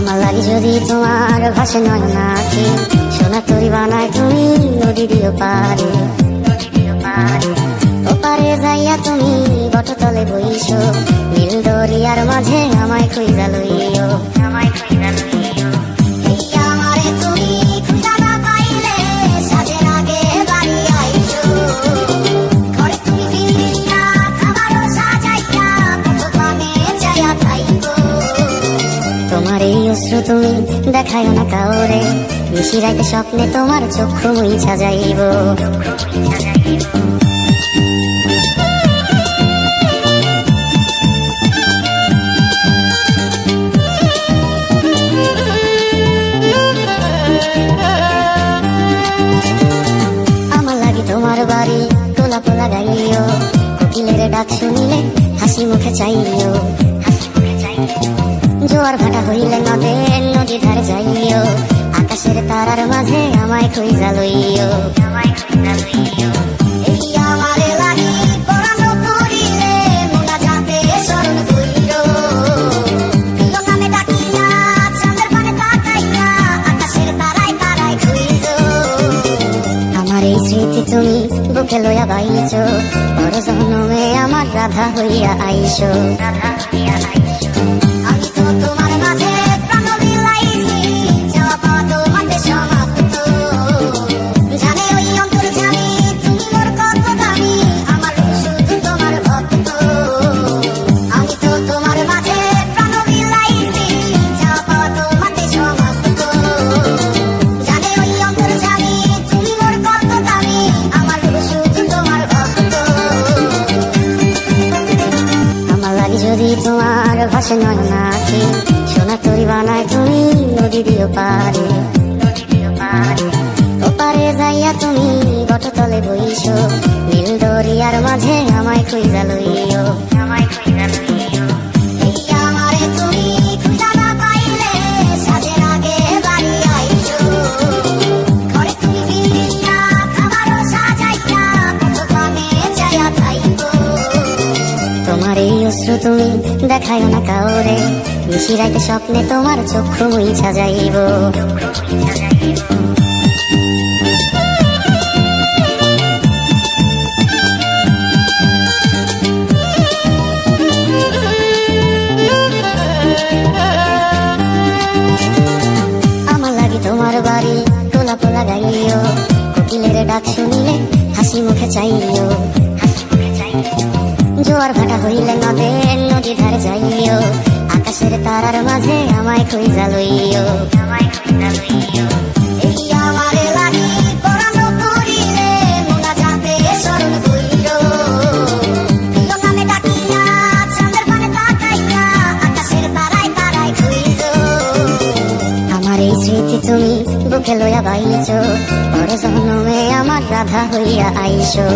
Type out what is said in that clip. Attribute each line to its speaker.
Speaker 1: আমার লাগি যদি তোমার ভাসে নয় নাকি সোনা তরি বানায় তুমি নদী দিও পারে ওপারে যাইয়া তুমি বটতলে বইছো নীল দরিয়ার মাঝে আমায় খুঁজা লইও আমারে তুমি খুঁজা না পাইলে সাজের আগে বাড়ি আইছো ঘরে তুমি ফিরিয়া খাবারও সাজাইয়া দোকানে যাইয়া খাইবো তোমার এই অশ্রু তুমি দেখায় না কাউরে নিশি রাইতে স্বপ্নে তোমার চক্ষু মুইছা যাইব আমার লাগি তোমার বাড়ি তোলা পোলা গাইও কোকিলের ডাক শুনিলে হাসি মুখে চাইও জোয়ার ভাটা হইলে নদী ধারে যাইও আকাশের তারার মাঝে আমায় খুঁজা লইও আমারে লাগি পরানো করিলে মোনা যাতে স্মরণ কইরো প্রিয় নামে ডাকিয়া চাঁদের পানে তাকাইয়া আকাশের তারায় তারায় খুঁজো আমার এই স্মৃতি তুমি বুকে লইয়া বাইছো বড় জন্মে আমার রাধা হইয়া আইসো আমি তো তোমার মাঝে প্রাণ বিলাইছি যাওয়া পাওয়া তোমাদের সমাপ্ত জানে ওই অন্তর জানি তুমি মোর কত দামি আমার শুধু তোমার ভক্ত আমি তো তোমার মাঝে প্রাণ বিলাইছি যাওয়া পাওয়া তোমাদের সমাপ্ত জানে ওই অন্তর জানি তুমি মোর কত দামি আমার শুধু তোমার ভক্ত আমার লাগি যদি তোমার ভাসে নয় নাকি সোনা তরি বানায় তুমি নদী দিও পারে ওপারে যাইয়া তুমি বটতলে বইছো নীল দরিয়ার মাঝে আমায় খুঁজা লইও আমারে তুমি খুঁজা না পাইলে সাজের আগে বাড়ি আইছো ঘরে তুমি ফিরিয়া খাবারও সাজাইয়া দোকানে যাইয়া খাইবো তোমার এই অশ্রু তুমি দেখায় না কাউরে নিশি রাইতে স্বপ্নে তোমার চক্ষু মুইছা যাইব আমার লাগি তোমার বাড়ি তোলা পোলা গাইও কোকিলের ডাক শুনিলে হাসি মুখে চাইও জোয়ার ভাটা হইলে নদী ধারে যাইও আকাশের তারার মাঝে আমায় খুঁজা লইও আমারে লাগি পরানো করিলে মোনা যাতে স্মরণ কইরো প্রিয় নামে ডাকিয়া চাঁদের পানে তাকাইয়া আকাশের তারায় তারায় খুঁজো আমার এই স্মৃতি তুমি বুকে লইয়া বাইছো বড় জন্মে আমার রাধা হইয়া আইসো